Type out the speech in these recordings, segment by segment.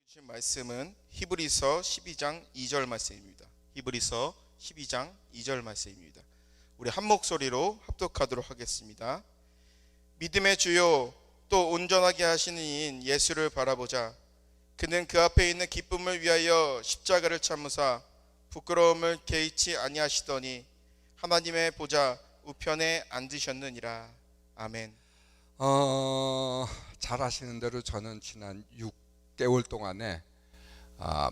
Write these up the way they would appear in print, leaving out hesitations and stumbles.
주신 말씀은 히브리서 12장 2절 말씀입니다. 히브리서 12장 2절 말씀입니다. 우리 한 목소리로 합독하도록 하겠습니다. 믿음의 주요 또 온전하게 하시는 이인 예수를 바라보자. 그는 그 앞에 있는 기쁨을 위하여 십자가를 참으사 부끄러움을 개의치 아니하시더니 하나님의 보좌 우편에 앉으셨느니라. 아멘. 잘 아시는 대로 저는 지난 6개월 동안에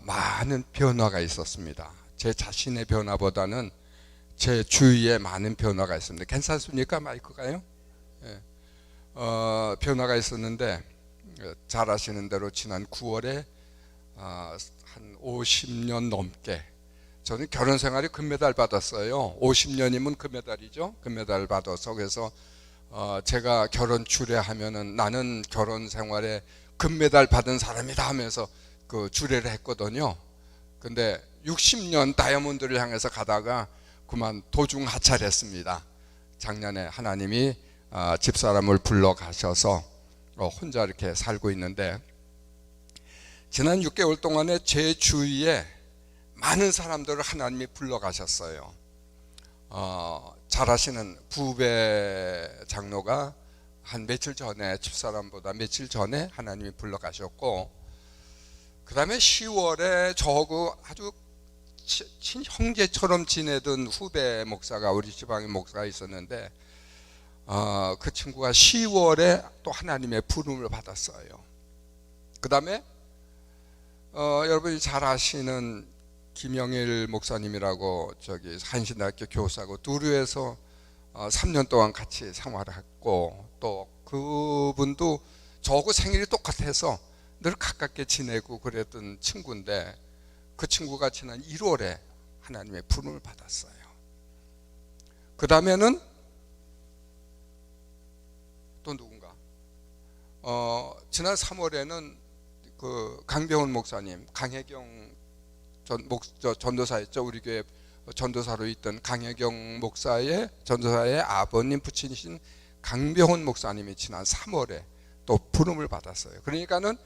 많은 변화가 있었습니다. 제 자신의 변화보다는 제 주위에 많은 변화가 있습니다. 괜찮습니까? 마이크가요? 예. 변화가 있었는데 잘 아시는 대로 지난 9월에 한 50년 넘게 저는 결혼 생활에 금메달 받았어요. 50년이면 금메달이죠. 금메달 받아서 그래서 제가 결혼 주례하면은 나는 결혼 생활에 금메달 받은 사람이다 하면서 그 주례를 했거든요. 근데 60년 다이아몬드를 향해서 가다가 그만 도중 하차했습니다. 작년에 하나님이 집사람을 불러 가셔서 혼자 이렇게 살고 있는데, 지난 6개월 동안에 제 주위에 많은 사람들을 하나님이 불러 가셨어요. 잘 아시는 부배 장로가 한 며칠 전에, 집사람보다 며칠 전에 하나님이 불러 가셨고, 그 다음에 10월에 저하고 아주 친형제처럼 지내던 후배 목사가, 우리 지방의 목사가 있었는데 그 친구가 10월에 또 하나님의 부름을 받았어요. 그 다음에 여러분이 잘 아시는 김영일 목사님이라고 저기 한신대학교 교사고 두류에서 3년 동안 같이 생활했고, 또 그분도 저하고 생일이 똑같아서 늘 가깝게 지내고 그랬던 친구인데, 그 친구가 지난 1월에 하나님의 부름을 받았어요. 그 다음에는 또 누군가 지난 3월에는 그 강병훈 목사님, 강혜경 전도사였죠. 우리 교회 전도사로 있던 강혜경 목사의 전도사의 아버님 부친이신 강병훈 목사님이 지난 3월에 또 부름을 받았어요. 그러니까는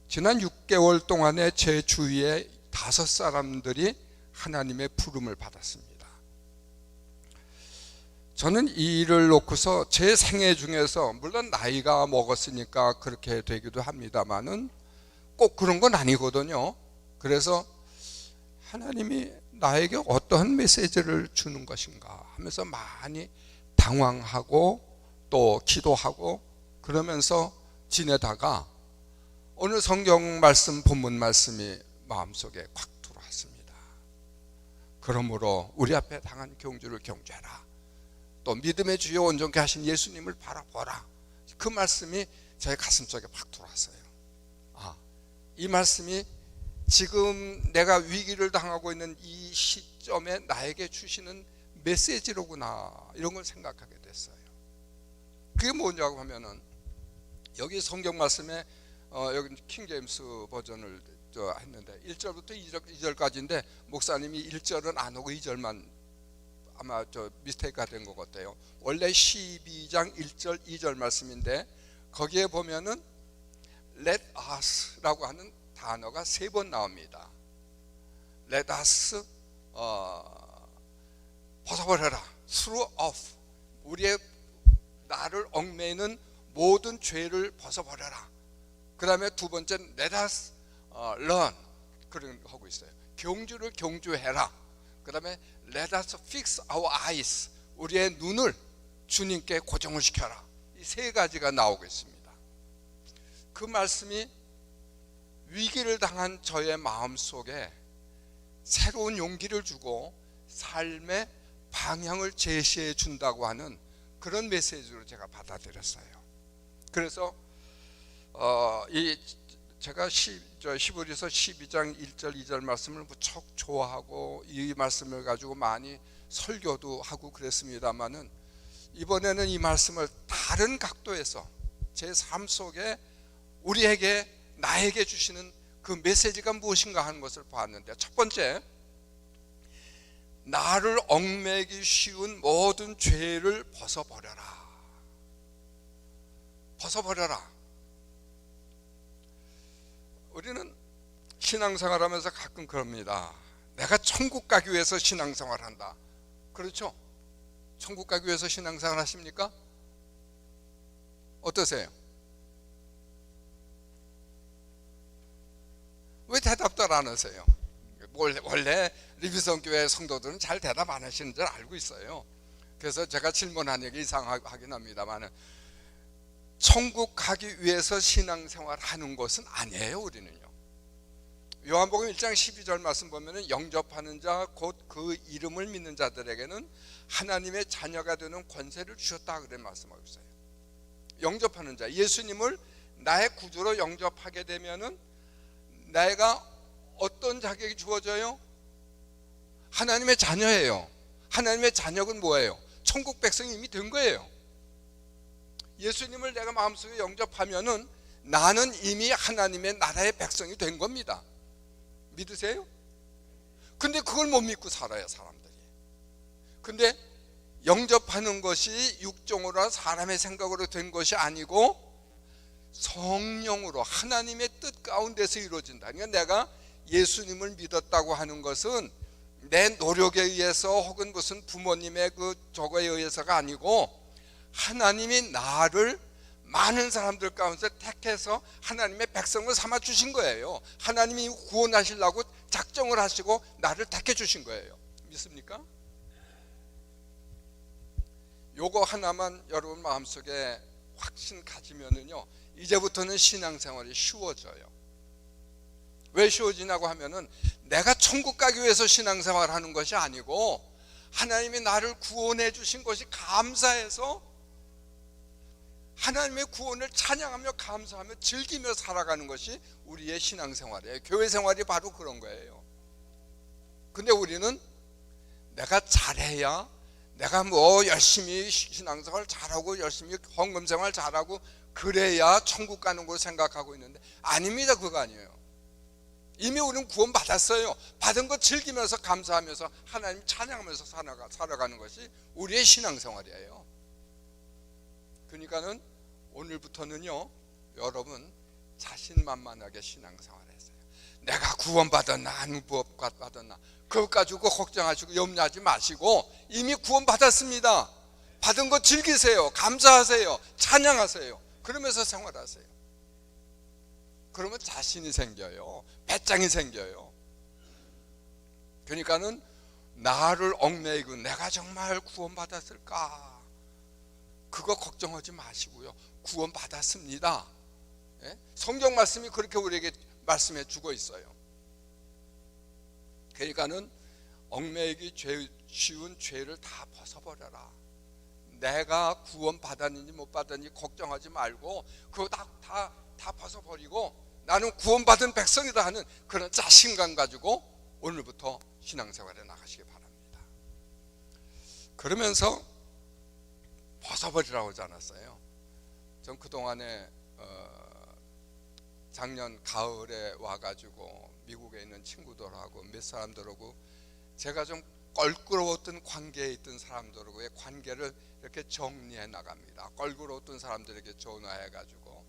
지난 6개월 동안에 제 주위에 5사람들이 하나님의 부름을 받았습니다. 저는 이 일을 놓고서 제 생애 중에서, 물론 나이가 먹었으니까 그렇게 되기도 합니다만은 꼭 그런 건 아니거든요. 그래서 하나님이 나에게 어떠한 메시지를 주는 것인가 하면서 많이 당황하고 또 기도하고 그러면서 지내다가 오늘 성경 말씀, 본문 말씀이 마음속에 콱 들어왔습니다. 그러므로 우리 앞에 당한 경주를 경주해라. 또 믿음의 주여 온전케 하신 예수님을 바라보라. 그 말씀이 제 가슴속에 팍 들어왔어요. 이 말씀이 지금 내가 위기를 당하고 있는 이 시점에 나에게 주시는 메시지로구나, 이런 걸 생각하게 됐어요. 그게 뭐냐고 하면은, 여기 성경 말씀에 여기 킹제임스 버전을 했는데 1절부터 2절까지인데 목사님이 1절은 안 오고 2절만 아마 미스테이크가 된 것 같아요. 원래 12장 1절 2절 말씀인데 거기에 보면은 Let us라고 하는 단어가 3번 나옵니다. Let us 벗어버려라. throw off, 우리의 나를 얽매이는 모든 죄를 벗어버려라. 그 다음에 두 번째는 Let us learn, 그런 거 하고 있어요. 경주를 경주해라. 그 다음에 Let us fix our eyes, 우리의 눈을 주님께 고정을 시켜라. 이 3가지가 나오고 있습니다. 그 말씀이 위기를 당한 저의 마음속에 새로운 용기를 주고 삶의 방향을 제시해 준다고 하는 그런 메시지로 제가 받아들였어요. 그래서 제가 히브리서 12장 1절 2절 말씀을 무척 좋아하고 이 말씀을 가지고 많이 설교도 하고 그랬습니다만은, 이번에는 이 말씀을 다른 각도에서 제 삶 속에 우리에게, 나에게 주시는 그 메시지가 무엇인가 하는 것을 봤는데, 첫 번째, 나를 얽매기 쉬운 모든 죄를 벗어버려라. 벗어버려라. 우리는 신앙생활하면서 가끔 그럽니다. 내가 천국 가기 위해서 신앙생활한다. 그렇죠? 천국 가기 위해서 신앙생활 하십니까? 어떠세요? 왜 대답도 안 하세요? 원래 리비성교회 성도들은 잘 대답 안 하시는 줄 알고 있어요. 그래서 제가 질문하는 게 이상하긴 합니다만, 천국 가기 위해서 신앙생활 하는 것은 아니에요. 우리는요. 요한복음 1장 12절 말씀 보면 영접하는 자 곧 그 이름을 믿는 자들에게는 하나님의 자녀가 되는 권세를 주셨다 그래 말씀하고 있어요. 영접하는 자, 예수님을 나의 구주로 영접하게 되면은 내가 어떤 자격이 주어져요? 하나님의 자녀예요. 하나님의 자녀는 뭐예요? 천국 백성이 이미 된 거예요. 예수님을 내가 마음속에 영접하면은 나는 이미 하나님의 나라의 백성이 된 겁니다. 믿으세요? 근데 그걸 못 믿고 살아요, 사람들이. 근데 영접하는 것이 육종으로 사람의 생각으로 된 것이 아니고 성령으로 하나님의 뜻 가운데서 이루어진다. 그러니까 내가 예수님을 믿었다고 하는 것은 내 노력에 의해서 혹은 무슨 부모님의 그 저거에 의해서가 아니고 하나님이 나를 많은 사람들 가운데 택해서 하나님의 백성을 삼아 주신 거예요. 하나님이 구원하시려고 작정을 하시고 나를 택해 주신 거예요. 믿습니까? 요거 하나만 여러분 마음속에 확신 가지면은요, 이제부터는 신앙생활이 쉬워져요. 왜 쉬워지냐고 하면은 내가 천국 가기 위해서 신앙생활 하는 것이 아니고 하나님이 나를 구원해 주신 것이 감사해서 하나님의 구원을 찬양하며 감사하며 즐기며 살아가는 것이 우리의 신앙생활이에요. 교회 생활이 바로 그런 거예요. 근데 우리는 내가 잘해야, 내가 뭐 열심히 신앙생활 잘하고 열심히 헌금생활 잘하고 그래야 천국 가는 걸 생각하고 있는데 아닙니다. 그거 아니에요. 이미 우리는 구원 받았어요. 받은 거 즐기면서 감사하면서 하나님 찬양하면서 살아가는 것이 우리의 신앙생활이에요. 그러니까는 오늘부터는요, 여러분 자신만만하게 신앙생활하세요. 내가 구원받았나 안 구원받았나 그것 가지고 걱정하시고 염려하지 마시고 이미 구원받았습니다. 받은 거 즐기세요. 감사하세요. 찬양하세요. 그러면서 생활하세요. 그러면 자신이 생겨요. 배짱이 생겨요. 그러니까는 나를 얽매이고 내가 정말 구원받았을까? 그거 걱정하지 마시고요. 구원받았습니다. 예? 성경 말씀이 그렇게 우리에게 말씀해 주고 있어요. 그러니까는 얽매이기 쉬운 죄를 다 벗어버려라. 내가 구원받았는지 못 받았는지 걱정하지 말고 그거 다 벗어버리고 나는 구원받은 백성이다 하는 그런 자신감 가지고 오늘부터 신앙생활에 나가시기 바랍니다. 그러면서 벗어버리라고 하지 않았어요. 전 그동안에 작년 가을에 와가지고 미국에 있는 친구들하고 몇 사람들하고 제가 좀 껄끄러웠던 관계에 있던 사람들하고의 관계를 이렇게 정리해 나갑니다. 껄끄러웠던 사람들에게 전화해가지고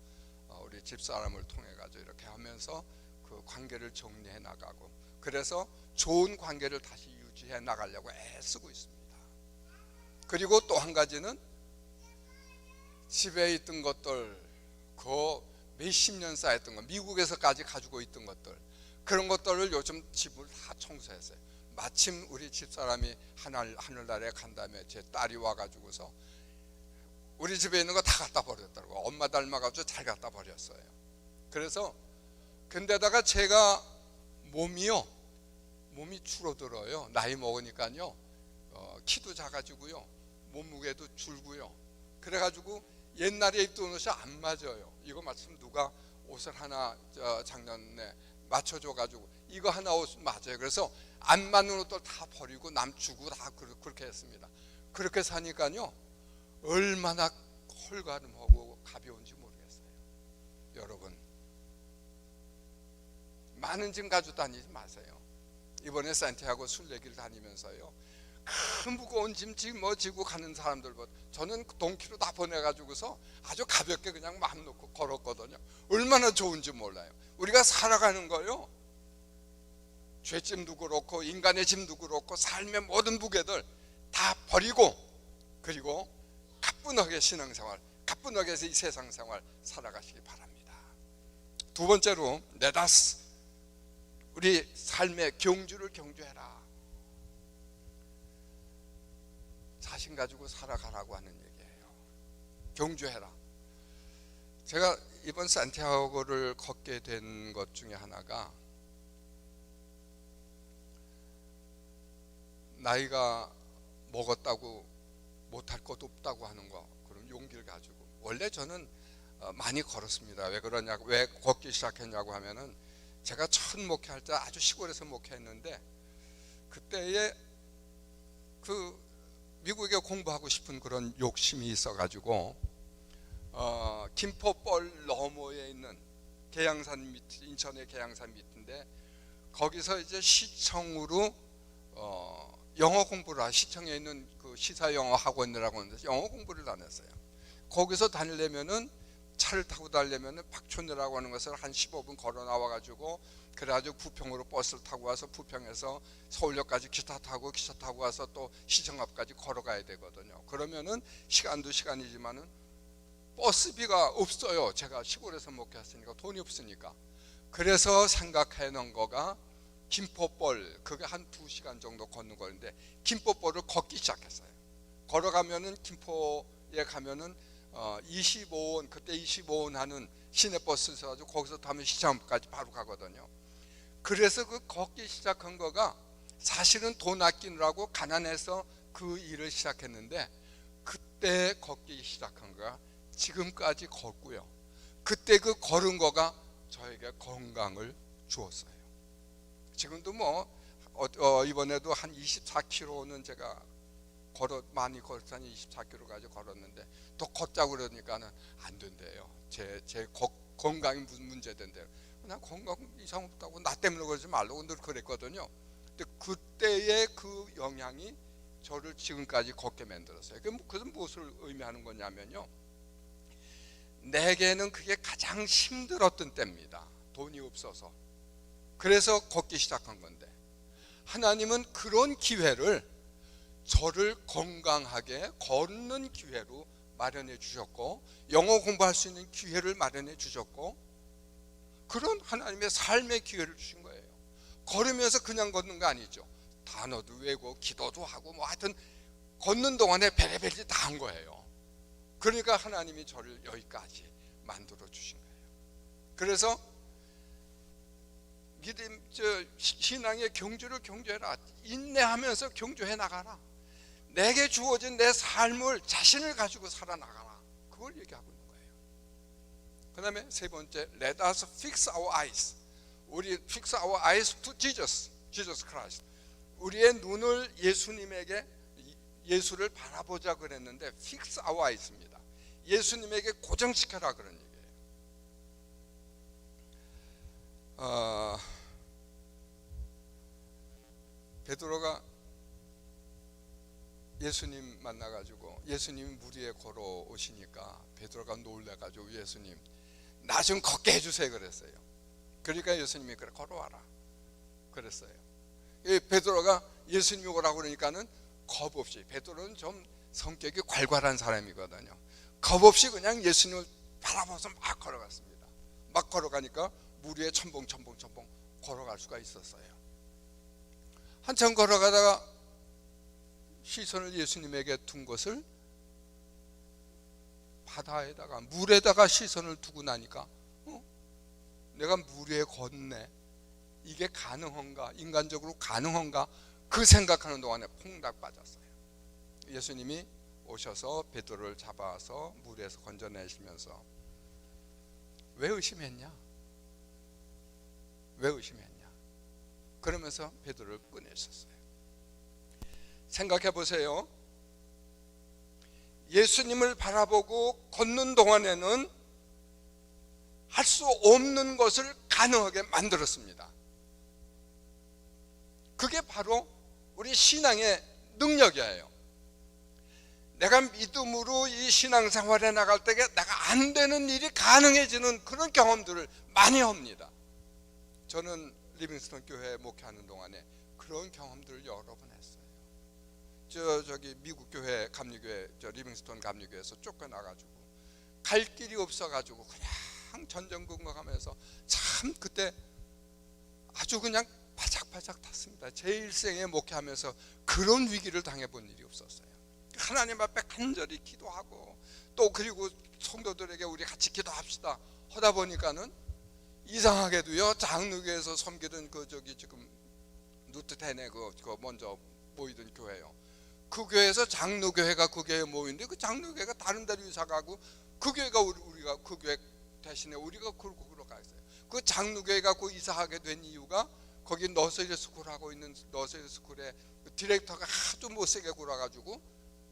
우리 집사람을 통해가지고 이렇게 하면서 그 관계를 정리해 나가고, 그래서 좋은 관계를 다시 유지해 나가려고 애쓰고 있습니다. 그리고 또 한 가지는 집에 있던 것들, 그 몇십 년 쌓였던 것, 미국에서까지 가지고 있던 것들, 그런 것들을 요즘 집을 다 청소했어요. 마침 우리 집사람이 하늘나라에 간 다음에 제 딸이 와가지고서 우리 집에 있는 거 다 갖다 버렸더라고요. 엄마 닮아가지고 잘 갖다 버렸어요. 그래서 근데다가 제가 몸이 줄어들어요. 나이 먹으니까요. 키도 작아지고요. 몸무게도 줄고요. 그래가지고 옛날에 입던 옷이 안 맞아요. 이거 마침 누가 옷을 하나 작년에 맞춰줘가지고 이거 하나 옷 맞아요. 그래서 안 맞는 옷들 다 버리고 남 주고 다 그렇게 했습니다. 그렇게 사니까요, 얼마나 홀가름하고 가벼운지 모르겠어요. 여러분, 많은 짐 가지고 다니지 마세요. 이번에 산티아고 순례길 다니면서요, 큰 무거운 짐 지고 가는 사람들보다 저는 동키로 다 보내가지고서 아주 가볍게 그냥 마음 놓고 걸었거든요. 얼마나 좋은지 몰라요. 우리가 살아가는 거요, 죄짐도 그렇고 인간의 짐도 그렇고 삶의 모든 무게들 다 버리고 그리고 가뿐하게 신앙생활, 가뿐하게 이 세상 생활 살아가시기 바랍니다. 두 번째로 네다스, 우리 삶의 경주를 경주해라. 자신 가지고 살아가라고 하는 얘기예요. 경주해라. 제가 이번 산티아고를 걷게 된 것 중에 하나가 나이가 먹었다고 못할 것 없다고 하는 거, 그런 용기를 가지고. 원래 저는 많이 걸었습니다. 왜 그러냐고, 왜 걷기 시작했냐고 하면은 제가 첫 목회할 때 아주 시골에서 목회했는데 그때에 그 미국에 공부하고 싶은 그런 욕심이 있어가지고 김포벌 너머에 있는 계양산 밑, 인천의 계양산 밑인데 거기서 이제 시청으로 영어 공부를 시청에 있는 그 시사 영어 학원이라고 하는데 영어 공부를 안 했어요. 거기서 다니려면은 차를 타고 다니려면은 박촌이라고 하는 것을 한 15분 걸어 나와가지고 그래가지고 부평으로 버스를 타고 와서 부평에서 서울역까지 기차 타고 와서 또 시청 앞까지 걸어가야 되거든요. 그러면은 시간도 시간이지만은 버스비가 없어요. 제가 시골에서 목회했으니까 돈이 없으니까. 그래서 생각해 놓은 거가 김포벌, 그게 한 2시간 정도 걷는 거인데 김포벌을 걷기 시작했어요. 걸어가면은 김포에 가면은 25원, 그때 25원 하는 시내버스 있어가지고 거기서 타면 시장까지 바로 가거든요. 그래서 그 걷기 시작한 거가 사실은 돈 아끼느라고 가난해서 그 일을 시작했는데 그때 걷기 시작한 거가 지금까지 걷고요. 그때 그 걸은 거가 저에게 건강을 주었어요. 지금도 뭐 이번에도 한 24km는 제가 많이 걸었더니 24km까지 걸었는데 또 걷자고 그러니까는 안 된대요. 제 건강이 무슨 문제된대요. 난 건강 이상 없다고, 나 때문에 그러지 말라고 늘 그랬거든요. 근데 그때의 그 영향이 저를 지금까지 걷게 만들었어요. 그것은 무엇을 의미하는 거냐면요, 내게는 그게 가장 힘들었던 때입니다. 돈이 없어서. 그래서 걷기 시작한 건데 하나님은 그런 기회를 저를 건강하게 걷는 기회로 마련해 주셨고 영어 공부할 수 있는 기회를 마련해 주셨고 그런 하나님의 삶의 기회를 주신 거예요. 걸으면서 그냥 걷는 거 아니죠. 단어도 외우고 기도도 하고 뭐 하여튼 걷는 동안에 별의별짓 다 한 거예요. 그러니까 하나님이 저를 여기까지 만들어 주신 거예요. 그래서 믿음, 신앙의 경주를 경주해라. 인내하면서 경주해 나가라. 내게 주어진 내 삶을, 자신을 가지고 살아나가라. 그걸 얘기하고 있는 거예요. 그 다음에 세 번째, let us fix our eyes. 우리 fix our eyes to Jesus Christ. 우리의 눈을 예수님에게, 예수를 바라보자 그랬는데 fix our eyes입니다. 예수님에게 고정시켜라 그런 얘기예요. 베드로가 예수님 만나가지고 예수님이 물 위에 걸어오시니까 베드로가 놀래가지고 예수님 나 좀 걷게 해주세요 그랬어요. 그러니까 예수님이 그래 걸어와라 그랬어요. 베드로가 예수님이 오라고 그러니까는 겁 없이, 베드로는 좀 성격이 괄괄한 사람이거든요. 겁 없이 그냥 예수님을 바라보면서 막 걸어갔습니다. 막 걸어가니까 물 위에 첨벙 걸어갈 수가 있었어요. 한참 걸어가다가 시선을 예수님에게 둔 것을 바다에다가, 물에다가 시선을 두고 나니까 내가 물 위에 걷네, 이게 가능한가, 인간적으로 가능한가, 그 생각하는 동안에 퐁당 빠졌어요. 예수님이 오셔서 베드로를 잡아서 물에서 건져내시면서 왜 의심했냐? 왜 의심했냐? 그러면서 베드로를 꺼내셨어요. 생각해 보세요. 예수님을 바라보고 걷는 동안에는 할 수 없는 것을 가능하게 만들었습니다. 그게 바로 우리 신앙의 능력이에요. 내가 믿음으로 이 신앙생활에 나갈 때 내가 안 되는 일이 가능해지는 그런 경험들을 많이 합니다. 저는 리빙스턴 교회 목회하는 동안에 그런 경험들을 여러 번 했어요. 저기 미국 교회 감리교회, 저 리빙스턴 감리교회에서 쫓겨나가지고 갈 길이 없어가지고 그냥 전전긍긍하면서 참 그때 아주 그냥 바짝바짝 탔습니다. 제 일생에 목회하면서 그런 위기를 당해본 일이 없었어요. 하나님 앞에 간절히 기도하고 또 그리고 성도들에게 우리 같이 기도합시다 하다 보니까는 이상하게도요, 장로교에서 섬기던 그 저기 지금 누트텐에 그 먼저 모이던 교회요. 그 교회에서 장로교회가 그 교회에 모이는데 그 장로교회가 다른 데로 이사 가고 그 교회가 우리가 그 교회 대신에 우리가 그로 가 있어요. 그 장로교회가 그 이사하게 된 이유가 거기 너서리 스쿨 하고 있는 너서리 스쿨의 디렉터가 아주 못세게 굴어가지고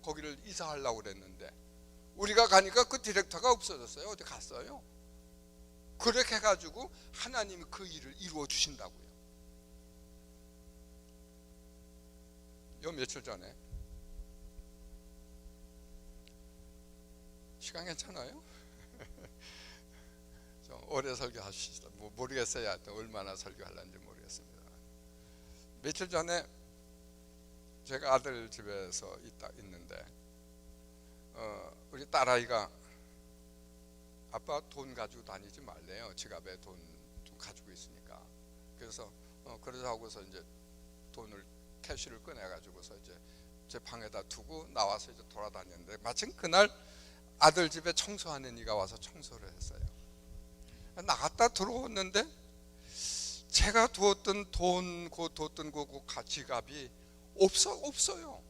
거기를 이사하려고 그랬는데 우리가 가니까 그 디렉터가 없어졌어요. 어디 갔어요? 그렇게 해가지고 하나님이 그 일을 이루어 주신다고요. 요 며칠 전에 시간 괜찮아요? 좀 오래 설교하시죠. 뭐 모르겠어요. 얼마나 설교하려는지 모르겠습니다. 며칠 전에 제가 아들 집에서 있는데 우리 딸아이가 아빠 돈 가지고 다니지 말래요. 지갑에 돈 좀 가지고 있으니까. 그래서 그러자 하고서 이제 돈을 캐시를 꺼내가지고서 이제 제 방에다 두고 나와서 이제 돌아다녔는데 마침 그날 아들 집에 청소하는 이가 와서 청소를 했어요. 나갔다 들어왔는데 제가 두었던 돈, 뒀던 그 지갑이 없어요.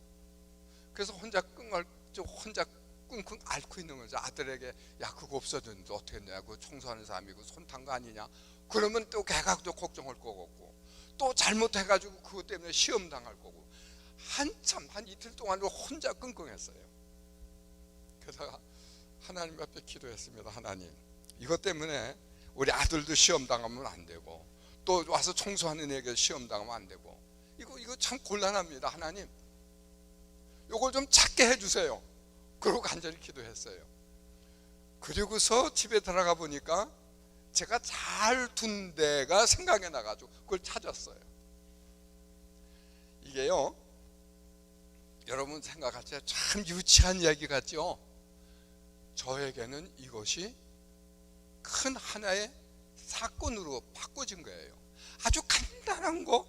그래서 혼자 끙끙 앓고 있는 거죠. 아들에게 야 그거 없어졌는데 어떻게 했냐, 그 청소하는 사람이고 손 탄 거 아니냐. 그러면 또 걔가 또 걱정할 거고 또 잘못해가지고 그것 때문에 시험 당할 거고 한참 한 이틀 동안으로 혼자 끙끙했어요. 그러다가 하나님 앞에 기도했습니다. 하나님, 이것 때문에 우리 아들도 시험 당하면 안 되고 또 와서 청소하는 애에게 시험 당하면 안 되고 이거 참 곤란합니다. 하나님, 이걸 좀 찾게 해주세요. 그러고 간절히 기도했어요. 그리고서 집에 들어가 보니까 제가 잘 둔 데가 생각이 나가지고 그걸 찾았어요. 이게요, 여러분 생각하세요. 참 유치한 이야기 같죠? 저에게는 이것이 큰 하나의 사건으로 바꿔진 거예요. 아주 간단한 거,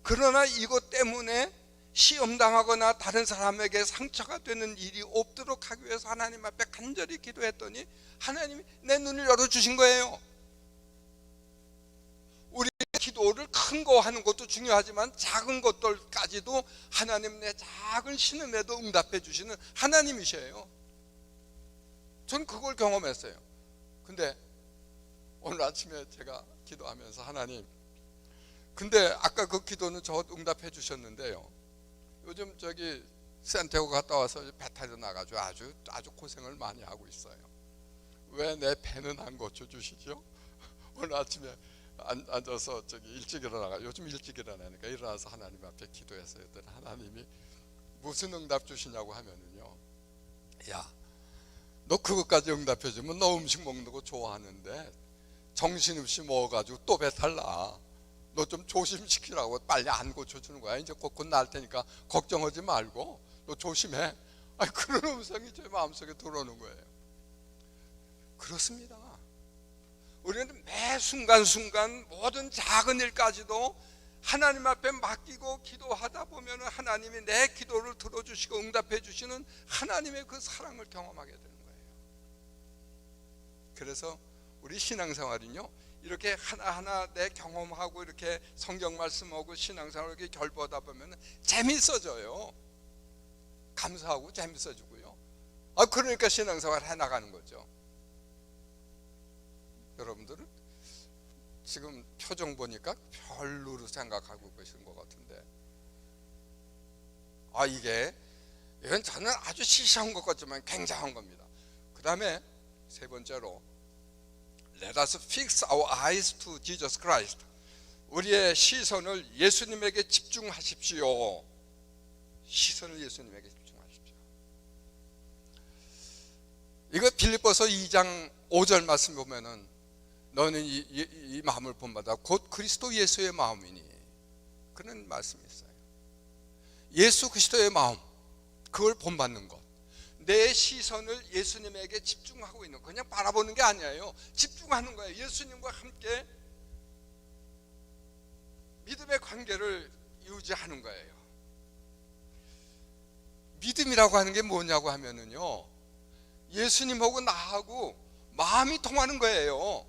그러나 이것 때문에 시험당하거나 다른 사람에게 상처가 되는 일이 없도록 하기 위해서 하나님 앞에 간절히 기도했더니 하나님이 내 눈을 열어주신 거예요. 우리 기도를 큰 거 하는 것도 중요하지만 작은 것들까지도 하나님 내 작은 신음에도 응답해 주시는 하나님이셔요. 전 그걸 경험했어요. 근데 오늘 아침에 제가 기도하면서 하나님, 근데 아까 그 기도는 저 응답해 주셨는데요, 요즘 저기 샌티아고 갔다 와서 배 타러 나가지고 아주 고생을 많이 하고 있어요. 왜 내 배는 안 고쳐주시죠? 오늘 아침에 앉아서 저기 일찍 일어나가, 요즘 일찍 일어나니까 일어나서 하나님 앞에 기도했어요. 하나님이 무슨 응답 주시냐고 하면은요, 야, 너 그것까지 응답해 주면 너 음식 먹는 거 좋아하는데 정신없이 먹어가지고 또 배탈 나. 너 좀 조심시키라고. 빨리 안 고쳐주는 거야. 이제 곧 날 테니까 걱정하지 말고 너 조심해. 그런 음성이 제 마음속에 들어오는 거예요. 그렇습니다. 우리는 매 순간순간 모든 작은 일까지도 하나님 앞에 맡기고 기도하다 보면 하나님이 내 기도를 들어주시고 응답해 주시는 하나님의 그 사랑을 경험하게 되는 거예요. 그래서 우리 신앙생활은요, 이렇게 하나하나 내 경험하고 이렇게 성경 말씀하고 신앙생활을 이렇게 결부하다 보면 재밌어져요. 감사하고 재밌어지고요. 그러니까 신앙생활 해나가는 거죠. 여러분들은 지금 표정 보니까 별로로 생각하고 계시는 것 같은데, 이건 저는 아주 시시한 것 같지만 굉장한 겁니다. 그 다음에 세 번째로, Let us fix our eyes to Jesus Christ. 우리의 시선을 예수님에게 집중하십시오. 시선을 예수님에게 집중하십시오. 이거 빌립보서 2장 5절 말씀 보면은 너는 이 마음을 본받아 곧 그리스도 예수의 마음이니, 그런 말씀이 있어요. 예수 그리스도의 마음, 그걸 본받는 것, 내 시선을 예수님에게 집중하고 있는, 그냥 바라보는 게 아니에요. 집중하는 거예요. 예수님과 함께 믿음의 관계를 유지하는 거예요. 믿음이라고 하는 게 뭐냐고 하면은요, 예수님하고 나하고 마음이 통하는 거예요.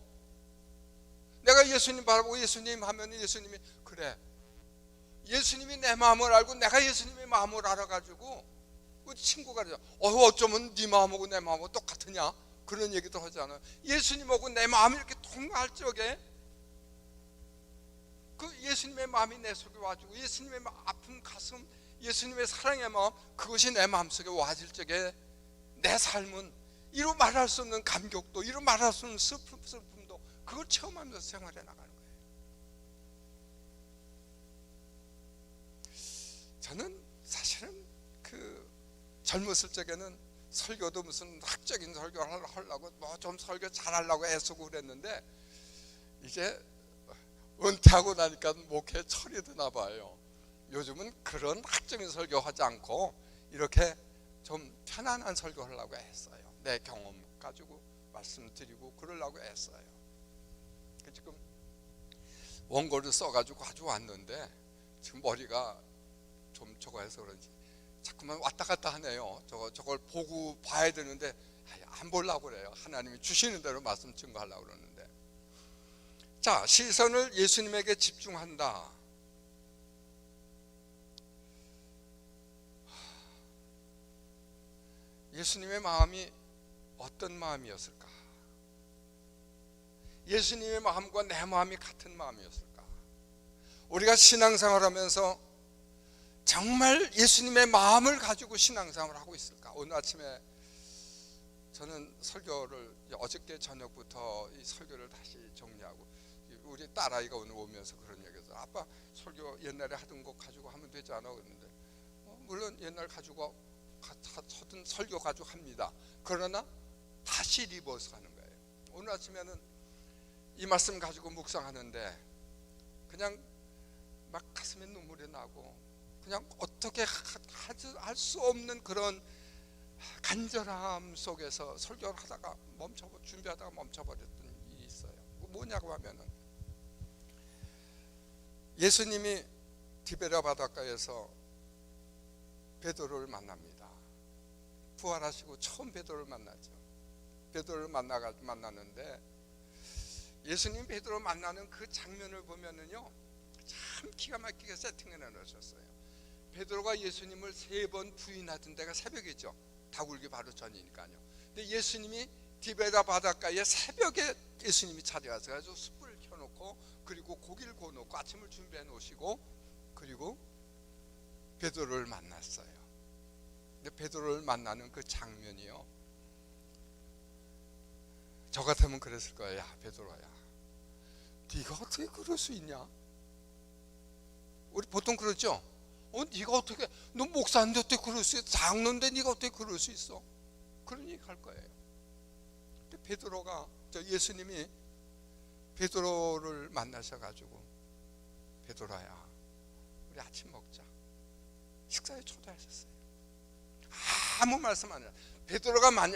내가 예수님 바라보고 예수님 하면 예수님이 그래, 예수님이 내 마음을 알고 내가 예수님의 마음을 알아가지고, 우리 친구가 그러죠. 어쩌면 네 마음하고 내 마음하고 똑같으냐, 그런 얘기도 하잖아요. 예수님하고 내 마음이 이렇게 통할 적에 그 예수님의 마음이 내 속에 와주고, 예수님의 아픈 가슴, 예수님의 사랑의 마음, 그것이 내 마음속에 와질 적에 내 삶은 이루 말할 수 없는 감격도, 이루 말할 수 없는 슬픔도, 그걸 체험하면서 생활해 나가는 거예요. 저는 사실은 그 젊었을 적에는 설교도 무슨 학적인 설교를 하려고 뭐 좀 설교 잘하려고 애쓰고 그랬는데, 이제 은퇴하고 나니까 목회 철이 드나 봐요. 요즘은 그런 학적인 설교 하지 않고 이렇게 좀 편안한 설교 하려고 했어요. 내 경험 가지고 말씀드리고 그러려고 했어요. 지금 원고를 써가지고 가져왔는데 지금 머리가 좀 저거 해서 그런지 자꾸만 왔다 갔다 하네요. 저걸 보고 봐야 되는데 안 보려고 그래요. 하나님이 주시는 대로 말씀 증거하려고 그러는데, 자, 시선을 예수님에게 집중한다. 예수님의 마음이 어떤 마음이었을까? 예수님의 마음과 내 마음이 같은 마음이었을까? 우리가 신앙생활하면서 정말 예수님의 마음을 가지고 신앙생활을 하고 있을까? 오늘 아침에 저는 설교를 어저께 저녁부터 이 설교를 다시 정리하고, 우리 딸아이가 오늘 오면서 그런 얘기했어요. 아빠, 설교 옛날에 하던 거 가지고 하면 되지 않아? 그랬는데 물론 옛날 가지고 하던 설교 가지고 합니다. 그러나 다시 리버스 하는 거예요. 오늘 아침에는 이 말씀 가지고 묵상하는데 그냥 막 가슴에 눈물이 나고, 그냥 어떻게 할 수 없는 그런 간절함 속에서 설교를 하다가 준비하다가 멈춰버렸던 일이 있어요. 뭐냐고 하면은, 예수님이 디베랴 바닷가에서 베드로를 만납니다. 부활하시고 처음 베드로를 만나죠. 베드로를 만나는데, 예수님 베드로 만나는 그 장면을 보면은요, 참 기가 막히게 세팅해 놓으셨어요. 베드로가 예수님을 3번 부인하던 데가 새벽이죠. 다굴기 바로 전이니까요. 근데 예수님이 디베랴 바닷가에 새벽에 예수님이 찾아가서 숯불을 켜놓고, 그리고 고기를 구워놓고 아침을 준비해 놓으시고, 그리고 베드로를 만났어요. 근데 베드로를 만나는 그 장면이요, 저 같으면 그랬을 거예요. 야, 베드로야, 네가 어떻게 그럴 수 있냐? 우리 보통 그러죠. 네가 어떻게, 너 목사인데 어떻게 그럴 수 있어? 장로인데 네가 어떻게 그럴 수 있어? 그런 얘기 할 거예요. 근데 베드로가, 예수님이 베드로를 만나셔가지고, 베드로야, 우리 아침 먹자, 식사에 초대하셨어요. 아무 말씀 안 해요.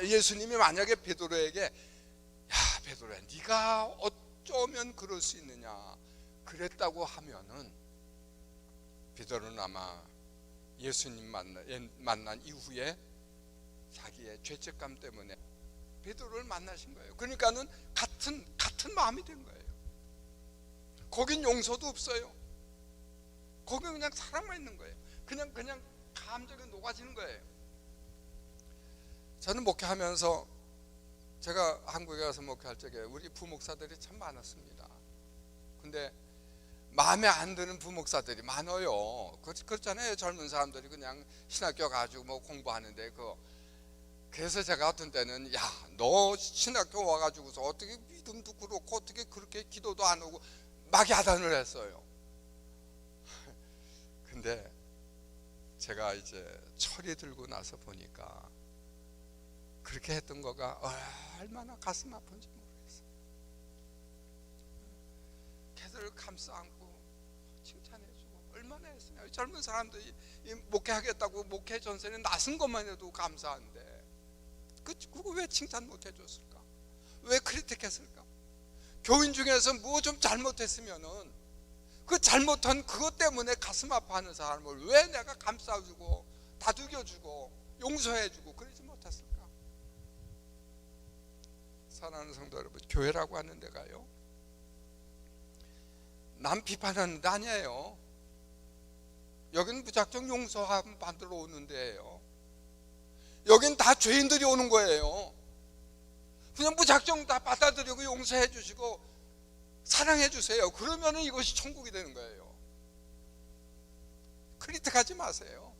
예수님이 만약에 베드로에게, 야, 베드로야, 네가 어쩌면 그럴 수 있느냐 그랬다고 하면은, 베드로는 아마 예수님 만난 이후에 자기의 죄책감 때문에 베드로를 만나신 거예요. 그러니까는 같은 마음이 된 거예요. 거긴 용서도 없어요. 거긴 그냥 사랑만 있는 거예요. 그냥 감정이 녹아지는 거예요. 저는 목회하면서, 제가 한국에 가서 목회할 적에 우리 부목사들이 참 많았습니다. 근데 마음에 안 드는 부목사들이 많아요. 그렇잖아요. 젊은 사람들이 그냥 신학교 가지고 뭐 공부하는데, 그래서 제가 어떤 때는, 야, 너 신학교 와가지고서 어떻게 믿음도 그렇고 어떻게 그렇게 기도도 안 하고 막 야단을 했어요. 근데 제가 이제 철이 들고 나서 보니까 그렇게 했던 거가 얼마나 가슴 아픈지 모르겠어요. 감싸 안고 칭찬해주고 얼마나 했으냐. 젊은 사람들이 목회하겠다고 목회 전선에 나선 것만 해도 감사한데 그거 왜 칭찬 못 해줬을까? 왜 크리틱했을까? 교인 중에서 뭐 좀 잘못했으면은 그 잘못한 그것 때문에 가슴 아파하는 사람을 왜 내가 감싸주고 다독여주고 용서해주고 그러지 못했을까? 사랑하는 성도 여러분, 교회라고 하는 데가요, 남 비판하는 데 아니에요. 여긴 무작정 용서함 받으러 오는 데예요. 여긴 다 죄인들이 오는 거예요. 그냥 무작정 다 받아들이고 용서해 주시고 사랑해 주세요. 그러면은 이것이 천국이 되는 거예요. 크리틱하지 마세요.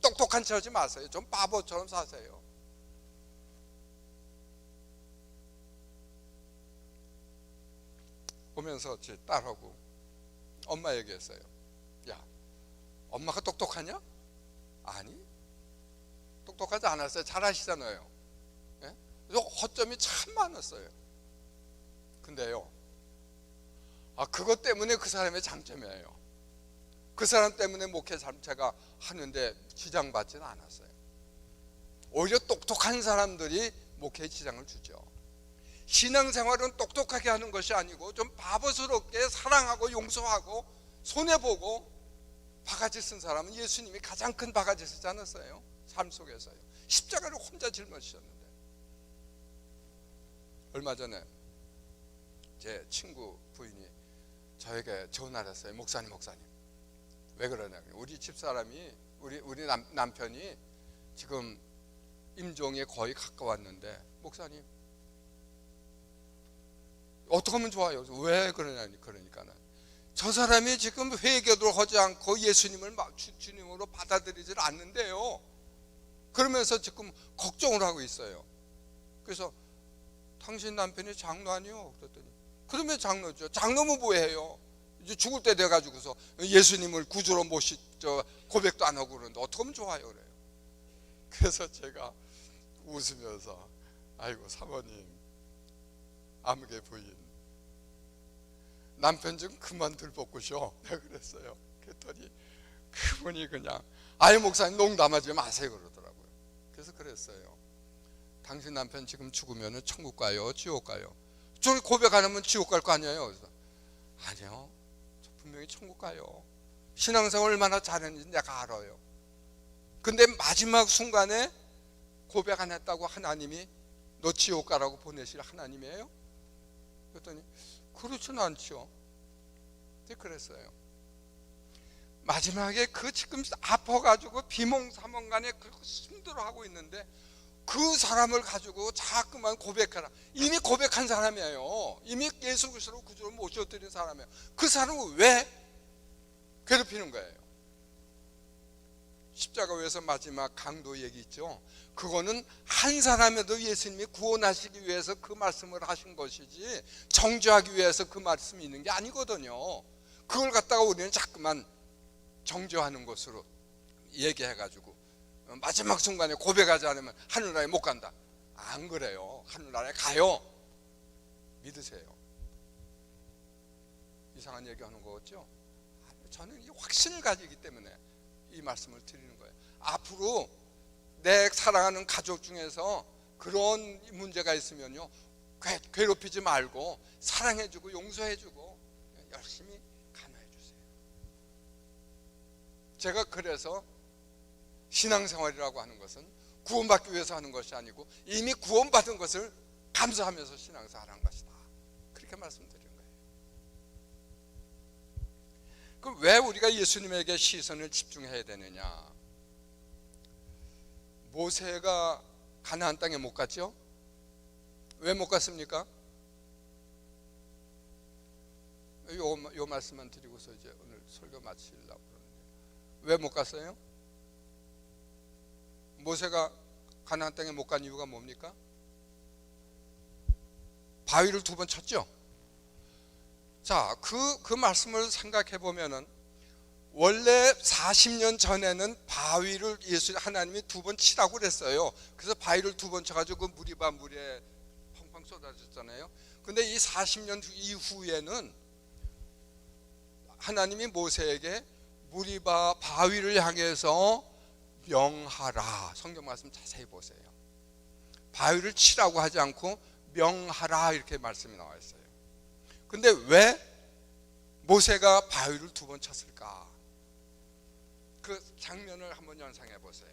똑똑한 척 하지 마세요. 좀 바보처럼 사세요. 오면서 제 딸하고 엄마 얘기했어요. 야, 엄마가 똑똑하냐? 아니, 똑똑하지 않았어요. 잘하시잖아요. 예? 그래서 허점이 참 많았어요. 근데요, 그것 때문에 그 사람의 장점이에요. 그 사람 때문에 목회 자체가 하는데 지장받지는 않았어요. 오히려 똑똑한 사람들이 목회에 지장을 주죠. 신앙생활은 똑똑하게 하는 것이 아니고 좀 바보스럽게 사랑하고 용서하고 손해보고 바가지 쓴 사람은 예수님이 가장 큰 바가지 쓰지 않았어요? 삶 속에서요. 십자가를 혼자 짊어지셨는데. 얼마 전에 제 친구 부인이 저에게 전화를 했어요. 목사님 왜 그러냐, 우리 집사람이 우리 남편이 지금 임종에 거의 가까웠는데 목사님 어떻게 하면 좋아요? 왜 그러냐, 그러니까는 저 사람이 지금 회개도 하지 않고 예수님을 주님으로 받아들이질 않는데요. 그러면서 지금 걱정을 하고 있어요. 그래서 당신 남편이 장로 아니요? 그랬더니 그러면 장로죠. 장로면 뭐해요? 이제 죽을 때 돼가지고서 예수님을 구주로 고백도 안 하고 그러는데 어떻게 하면 좋아요? 그래요. 그래서 제가 웃으면서 아이고 사모님, 아무개 부인, 남편 좀 그만 들볶으셔. 내가 그랬어요. 그랬더니 그분이 그냥 아이 목사님 농담하지 마세요 그러더라고요. 그래서 그랬어요. 당신 남편 지금 죽으면 천국 가요? 지옥 가요? 저기 고백 안 하면 지옥 갈 거 아니에요? 그래서 아니요, 저 분명히 천국 가요. 신앙생활 얼마나 잘했는지 내가 알아요. 근데 마지막 순간에 고백 안 했다고 하나님이 너 지옥 가라고 보내실 하나님이에요? 그랬더니 그렇지는 않죠. 그랬어요. 마지막에 그 지금 아파가지고 비몽사몽간에 힘들어하고 있는데 그 사람을 가지고 자꾸만 고백하라. 이미 고백한 사람이에요. 이미 예수 그리스도로 구주로 모셔드린 사람이에요. 그 사람을 왜 괴롭히는 거예요? 십자가 위에서 마지막 강도 얘기 있죠. 그거는 한 사람에도 예수님이 구원하시기 위해서 그 말씀을 하신 것이지 정죄하기 위해서 그 말씀이 있는 게 아니거든요. 그걸 갖다가 우리는 자꾸만 정죄하는 것으로 얘기해가지고 마지막 순간에 고백하지 않으면 하늘나라에 못 간다. 안 그래요. 하늘나라에 가요. 믿으세요. 이상한 얘기하는 거겠죠? 저는 이 확신을 가지기 때문에 이 말씀을 드리는 거예요. 앞으로 내 사랑하는 가족 중에서 그런 문제가 있으면요, 괴롭히지 말고 사랑해주고 용서해주고 열심히 간호해주세요. 제가 그래서 신앙생활이라고 하는 것은 구원받기 위해서 하는 것이 아니고 이미 구원받은 것을 감사하면서 신앙생활하는 것이다. 그렇게 말씀드리는 거예요. 그럼 왜 우리가 예수님에게 시선을 집중해야 되느냐? 모세가 가나안 땅에 못 갔죠? 왜 못 갔습니까? 요 말씀만 드리고서 이제 오늘 설교 마치려고 그러는데 왜 못 갔어요? 모세가 가나안 땅에 못 간 이유가 뭡니까? 바위를 2번 쳤죠? 자, 그 말씀을 생각해 보면은 원래 40년 전에는 바위를 하나님이 2번 치라고 그랬어요. 그래서 바위를 2번 쳐가지고 물에 펑펑 쏟아졌잖아요. 근데 이 40년 이후에는 하나님이 모세에게 무리바 바위를 향해서 명하라. 성경 말씀 자세히 보세요. 바위를 치라고 하지 않고 명하라 이렇게 말씀이 나와 있어요. 근데 왜 모세가 바위를 2번 쳤을까? 그 장면을 한번 연상해 보세요.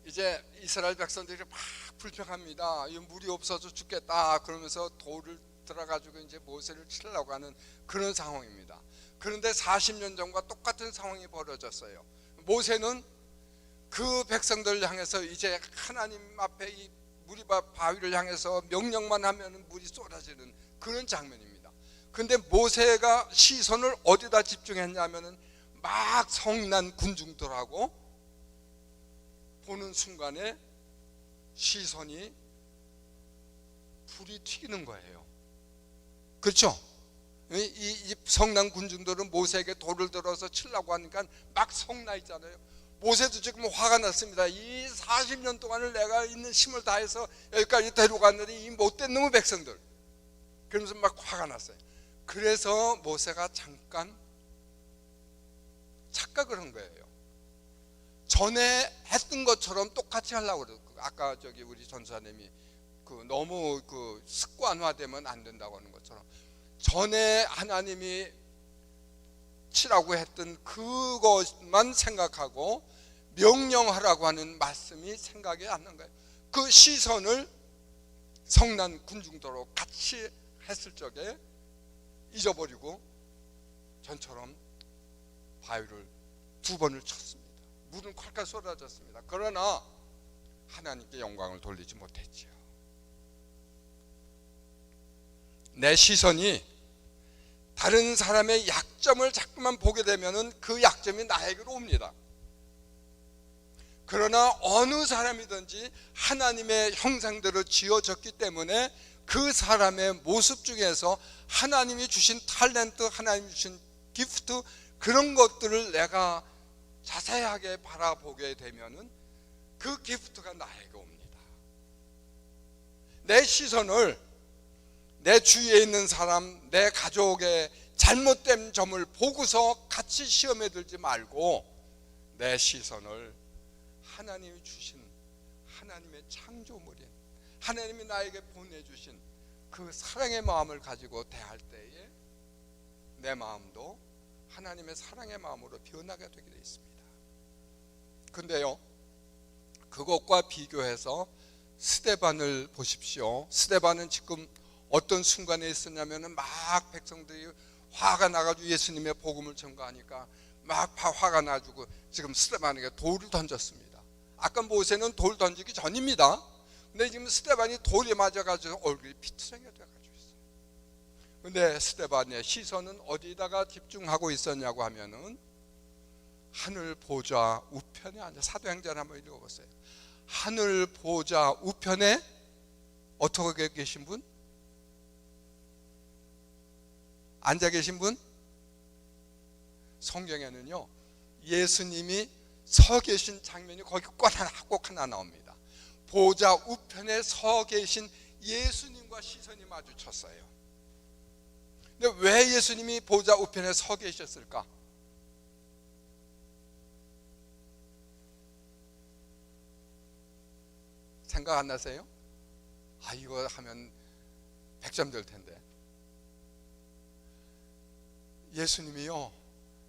이제 이스라엘 백성들이 막 불평합니다. 이 물이 없어서 죽겠다 그러면서 돌을 들어가지고 이제 모세를 치려고 하는 그런 상황입니다. 그런데 40년 전과 똑같은 상황이 벌어졌어요. 모세는 그 백성들을 향해서 이제 하나님 앞에 이 무리바 바위를 향해서 명령만 하면 물이 쏟아지는 그런 장면입니다. 근데 모세가 시선을 어디다 집중했냐면은 막 성난 군중들하고 보는 순간에 시선이 불이 튀기는 거예요. 그렇죠? 이 성난 군중들은 모세에게 돌을 들어서 치려고 하니까 막 성나 있잖아요. 모세도 지금 화가 났습니다. 이 40년 동안을 내가 있는 힘을 다해서 여기까지 데려갔는데 이 못된 놈의 백성들, 그러면서 막 화가 났어요. 그래서 모세가 잠깐 착각을 한 거예요. 전에 했던 것처럼 똑같이 하려고 그래요. 아까 저기 우리 전사님이 너무 습관화되면 안 된다고 하는 것처럼 전에 하나님이 치라고 했던 그것만 생각하고 명령하라고 하는 말씀이 생각이 안 난 거예요. 그 시선을 성난 군중도로 같이 했을 적에 잊어버리고 전처럼 바위를 2번을 쳤습니다. 물은 콸콸 쏟아졌습니다. 그러나 하나님께 영광을 돌리지 못했지요. 내 시선이 다른 사람의 약점을 자꾸만 보게 되면 그 약점이 나에게로 옵니다. 그러나 어느 사람이든지 하나님의 형상대로 지어졌기 때문에 그 사람의 모습 중에서 하나님이 주신 탤런트, 하나님이 주신 기프트, 그런 것들을 내가 자세하게 바라보게 되면은 그 기프트가 나에게 옵니다. 내 시선을 내 주위에 있는 사람, 내 가족의 잘못된 점을 보고서 같이 시험에 들지 말고 내 시선을 하나님이 주신 하나님의 창조물인 하나님이 나에게 보내주신 그 사랑의 마음을 가지고 대할 때에 내 마음도 하나님의 사랑의 마음으로 변하게 되게 되어 있습니다. 근데요, 그것과 비교해서 스데반을 보십시오. 스데반은 지금 어떤 순간에 있었냐면 막 백성들이 화가 나가지고 예수님의 복음을 전가하니까 막 화가 나가지고 지금 스데반에게 돌을 던졌습니다. 아까 모세는 돌 던지기 전입니다. 근데 지금 스데반이 돌에 맞아가지고 얼굴이 피투성이 돼가지고 있어요. 근데 스데반의 시선은 어디다가 집중하고 있었냐고 하면은 하늘 보좌 우편에 앉아, 사도행전 한번 읽어보세요. 하늘 보좌 우편에 어떻게 계신 분? 앉아 계신 분? 성경에는요 예수님이 서 계신 장면이 거기 꼭 하나 나옵니다. 보좌 우편에 서 계신 예수님과 시선이 마주쳤어요. 근데 왜 예수님이 보좌 우편에 서 계셨을까? 생각 안 나세요? 이거 하면 100점 될 텐데. 예수님이요,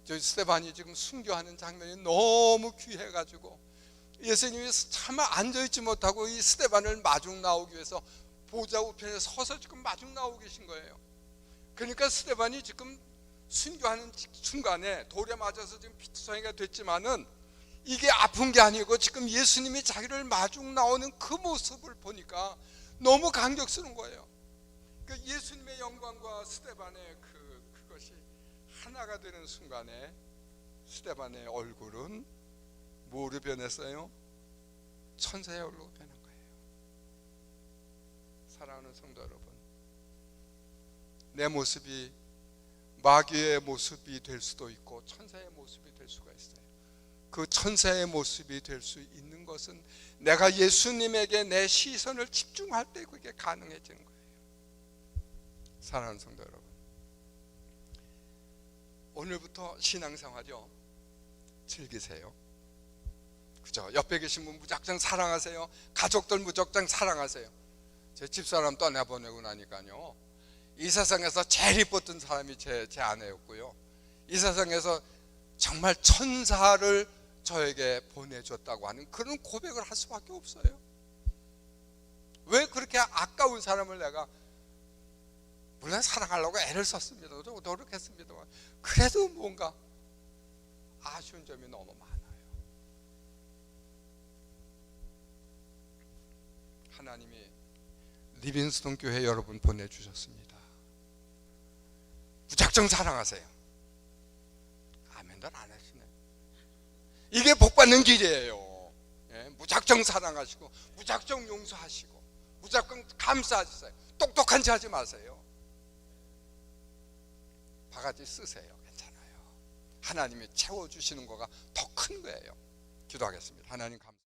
저 스데반이 지금 순교하는 장면이 너무 귀해가지고 예수님이 차마 앉아있지 못하고 이 스데반을 마중 나오기 위해서 보좌 우편에 서서 지금 마중 나오고 계신 거예요. 그러니까 스데반이 지금 순교하는 순간에 돌에 맞아서 지금 피투성이가 됐지만은 이게 아픈 게 아니고 지금 예수님이 자기를 마중 나오는 그 모습을 보니까 너무 감격스러운 거예요. 그 예수님의 영광과 스데반의 그것이 하나가 되는 순간에 스데반의 얼굴은 뭐로 변했어요? 천사의 얼굴로 변한 거예요. 사랑하는 성도 여러분, 내 모습이 마귀의 모습이 될 수도 있고 천사의 모습이 될 수가 있어요. 그 천사의 모습이 될 수 있는 것은 내가 예수님에게 내 시선을 집중할 때 그게 가능해지는 거예요. 사랑하는 성도 여러분, 오늘부터 신앙생활이요, 즐기세요. 그죠? 옆에 계신 분 무작정 사랑하세요. 가족들 무작정 사랑하세요. 제 집사람 떠나보내고 나니까요, 이 세상에서 제일 이뻤던 사람이 제 아내였고요, 이 세상에서 정말 천사를 저에게 보내줬다고 하는 그런 고백을 할 수밖에 없어요. 왜 그렇게 아까운 사람을 내가, 물론 사랑하려고 애를 썼습니다. 노력했습니다만 그래도 뭔가 아쉬운 점이 너무 많아요. 하나님이 리빙스톤 교회 여러분 보내주셨습니다. 무작정 사랑하세요. 아멘들 안 하시네. 이게 복받는 길이에요. 예, 무작정 사랑하시고, 무작정 용서하시고, 무작정 감사하세요. 똑똑한 체 하지 마세요. 바가지 쓰세요. 괜찮아요. 하나님이 채워주시는 거가 더 큰 거예요. 기도하겠습니다. 하나님 감사합니다.